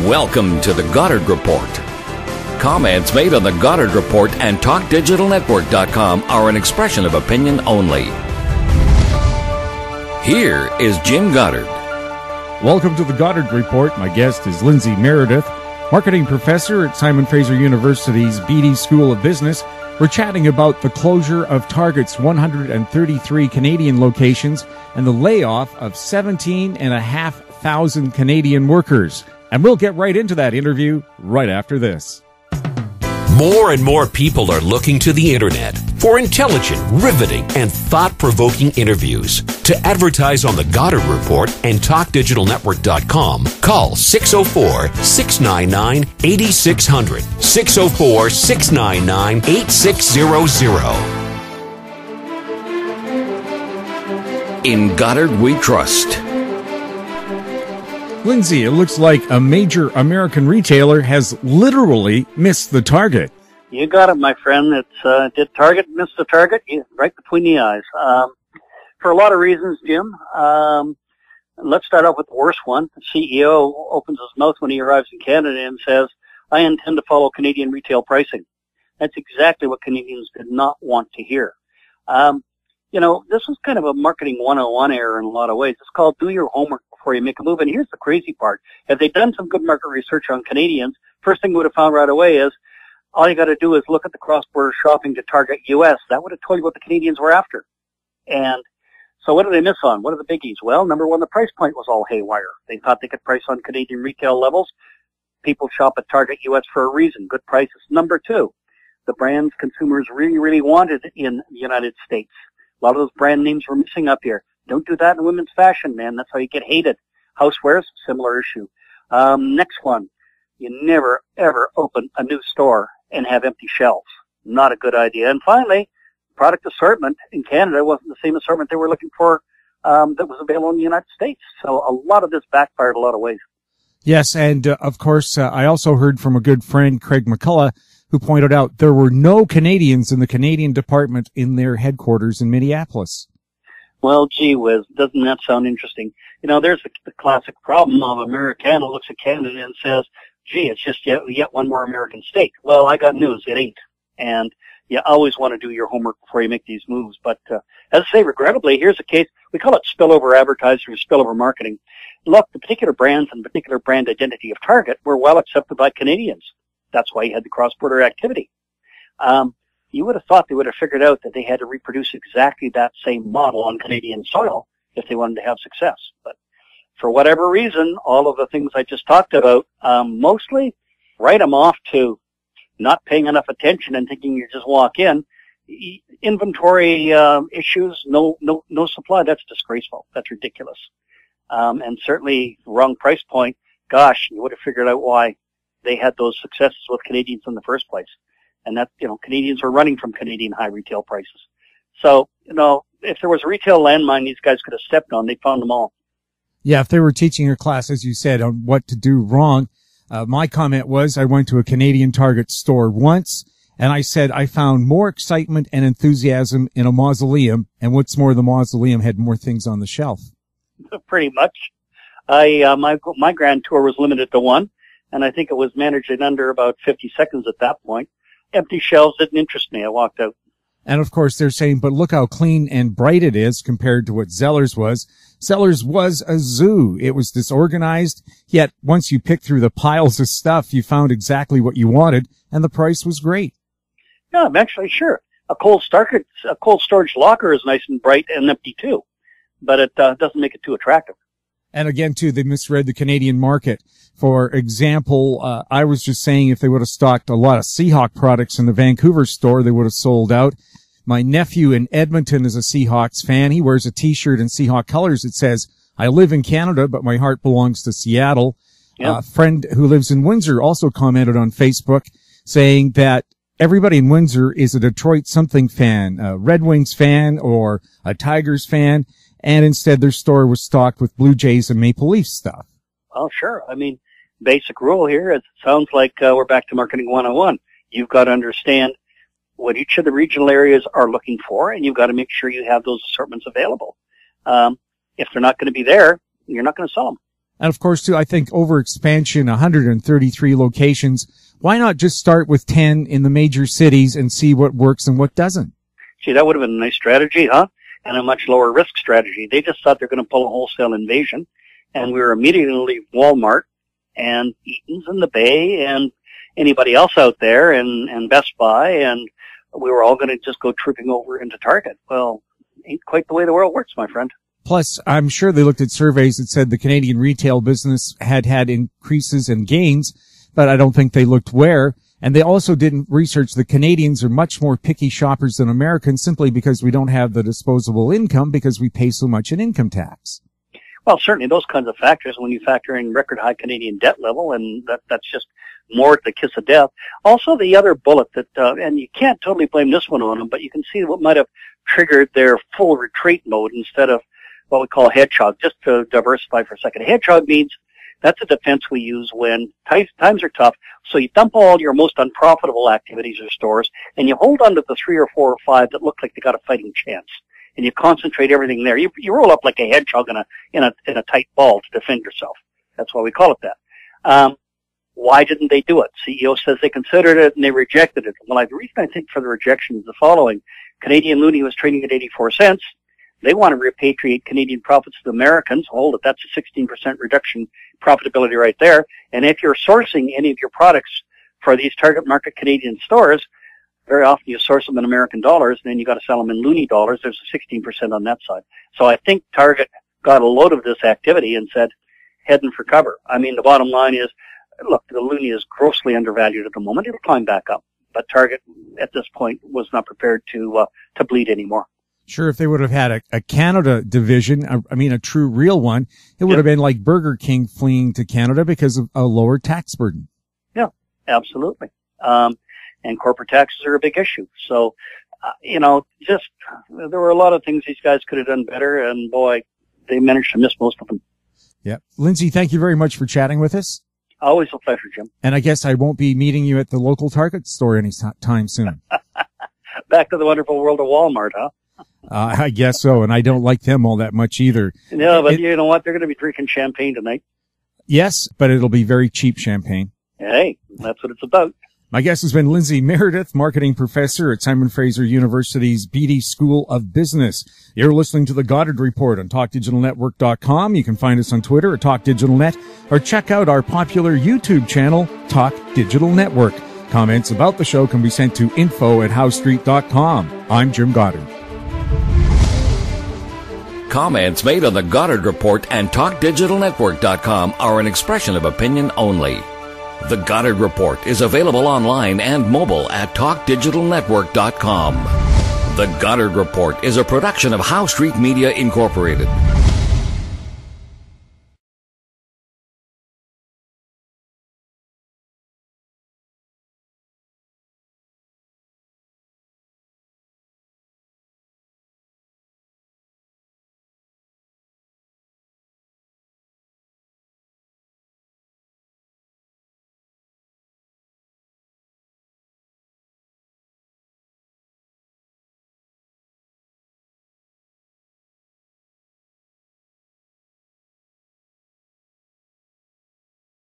Welcome to the Goddard Report. Comments made on the Goddard Report and TalkDigitalNetwork.com are an expression of opinion only. Here is Jim Goddard. Welcome to the Goddard Report. My guest is Lindsay Meredith, marketing professor at Simon Fraser University's Beatty School of Business. We're chatting about the closure of Target's 133 Canadian locations and the layoff of 17,500 Canadian workers. And we'll get right into that interview right after this. More and more people are looking to the internet for intelligent, riveting, and thought-provoking interviews. To advertise on the Goddard Report and TalkDigitalNetwork.com, call 604-699-8600, 604-699-8600. In Goddard we trust. Lindsay, it looks like a major American retailer has literally missed the target. You got it, my friend. Did Target miss the target? Yeah, right between the eyes. For a lot of reasons, Jim. Let's start off with the worst one. The CEO opens his mouth when he arrives in Canada and says, I intend to follow Canadian retail pricing. That's exactly what Canadians did not want to hear. This was kind of a marketing 101 error in a lot of ways. It's called do your homework before you make a move. And here's the crazy part. If they'd done some good market research on Canadians, first thing we would have found right away is all you got to do is look at the cross-border shopping to Target US. That would have told you what the Canadians were after. And so what did they miss on? What are the biggies? Well, number one, the price point was all haywire. They thought they could price on Canadian retail levels. People shop at Target US for a reason, good prices. Number two, the brands consumers really, really wanted in the United States. A lot of those brand names were missing up here. Don't do that in women's fashion, man. That's how you get hated. Housewares, similar issue. Next one, you never, ever open a new store and have empty shelves. Not a good idea. And finally, product assortment in Canada wasn't the same assortment they were looking for that was available in the United States. So a lot of this backfired a lot of ways. Yes, and of course, I also heard from a good friend, Craig McCullough, who pointed out there were no Canadians in the Canadian department in their headquarters in Minneapolis. Well, gee whiz, doesn't that sound interesting? There's the classic problem of Americana looks at Canada and says, gee, it's just yet one more American state. Well, I got news, it ain't. And you always want to do your homework before you make these moves. But as I say, regrettably, here's a case, we call it spillover advertising or spillover marketing. Look, the particular brands and particular brand identity of Target were well accepted by Canadians. That's why you had the cross-border activity. You would have thought they would have figured out that they had to reproduce exactly that same model on Canadian soil if they wanted to have success. But for whatever reason, all of the things I just talked about, mostly write them off to not paying enough attention and thinking you just walk in. Inventory issues, no supply. That's disgraceful. That's ridiculous. And certainly wrong price point. Gosh, you would have figured out why they had those successes with Canadians in the first place. And that, Canadians were running from Canadian high retail prices. So, if there was a retail landmine these guys could have stepped on, they found them all. Yeah, if they were teaching a class, as you said, on what to do wrong, my comment was I went to a Canadian Target store once, and I said I found more excitement and enthusiasm in a mausoleum, and what's more, the mausoleum had more things on the shelf. Pretty much. My grand tour was limited to one, and I think it was managed in under about 50 seconds at that point. Empty shelves didn't interest me. I walked out. And of course they're saying, but look how clean and bright it is compared to what Zellers was. Zellers was a zoo. It was disorganized, yet once you picked through the piles of stuff, you found exactly what you wanted, and the price was great. Yeah, I'm actually sure. A cold storage locker is nice and bright and empty too, but it doesn't make it too attractive. And again, too, they misread the Canadian market. For example, I was just saying if they would have stocked a lot of Seahawk products in the Vancouver store, they would have sold out. My nephew in Edmonton is a Seahawks fan. He wears a T-shirt in Seahawk colors. It says, I live in Canada, but my heart belongs to Seattle. Yep. A friend who lives in Windsor also commented on Facebook saying that everybody in Windsor is a Detroit something fan, a Red Wings fan or a Tigers fan. And instead their store was stocked with Blue Jays and Maple Leaf stuff. Well, sure. I mean, basic rule here, it sounds like we're back to marketing 101. You've got to understand what each of the regional areas are looking for, and you've got to make sure you have those assortments available. If they're not going to be there, you're not going to sell them. And of course, too, I think overexpansion, 133 locations. Why not just start with 10 in the major cities and see what works and what doesn't? Gee, that would have been a nice strategy, huh? And a much lower risk strategy. They just thought they're going to pull a wholesale invasion, and we were immediately going to leave Walmart and Eaton's and the Bay and anybody else out there and Best Buy, and we were all going to just go trooping over into Target. Well, ain't quite the way the world works, my friend. Plus, I'm sure they looked at surveys that said the Canadian retail business had increases and gains, but I don't think they looked where. And they also didn't research the Canadians are much more picky shoppers than Americans simply because we don't have the disposable income because we pay so much in income tax. Well, certainly those kinds of factors when you factor in record high Canadian debt level, and that's just more the kiss of death. Also, the other bullet that, and you can't totally blame this one on them, but you can see what might have triggered their full retreat mode instead of what we call hedgehog. Just to diversify for a second, hedgehog means that's a defense we use when times are tough. So you dump all your most unprofitable activities or stores, and you hold on to the 3 or 4 or 5 that look like they got a fighting chance, and you concentrate everything there. You roll up like a hedgehog in a tight ball to defend yourself. That's why we call it that. Why didn't they do it? CEO says they considered it and they rejected it. Well, the reason I think for the rejection is the following: Canadian loonie was trading at 84 cents. They want to repatriate Canadian profits to the Americans. Hold it, that's a 16% reduction profitability right there. And if you're sourcing any of your products for these target market Canadian stores, very often you source them in American dollars, and then you got to sell them in loonie dollars. There's a 16% on that side. So I think Target got a load of this activity and said, heading for cover. I mean, the bottom line is, look, the loonie is grossly undervalued at the moment. It'll climb back up. But Target, at this point, was not prepared to bleed anymore. Sure, if they would have had a Canada division, a true real one, it would have been like Burger King fleeing to Canada because of a lower tax burden. Yeah, absolutely. And corporate taxes are a big issue. So, there were a lot of things these guys could have done better, and boy, they managed to miss most of them. Yeah. Lindsay, thank you very much for chatting with us. Always a pleasure, Jim. And I guess I won't be meeting you at the local Target store anytime soon. Back to the wonderful world of Walmart, huh? I guess so, and I don't like them all that much either. No, but you know what? They're going to be drinking champagne tonight. Yes, but it'll be very cheap champagne. Hey, that's what it's about. My guest has been Lindsay Meredith, marketing professor at Simon Fraser University's Beatty School of Business. You're listening to the Goddard Report on TalkDigitalNetwork.com. You can find us on Twitter at TalkDigitalNet, or check out our popular YouTube channel, Talk Digital Network. Comments about the show can be sent to info@howstreet.com. I'm Jim Goddard. Comments made on the Goddard Report and TalkDigitalNetwork.com are an expression of opinion only. The Goddard Report is available online and mobile at TalkDigitalNetwork.com. The Goddard Report is a production of How Street Media Incorporated.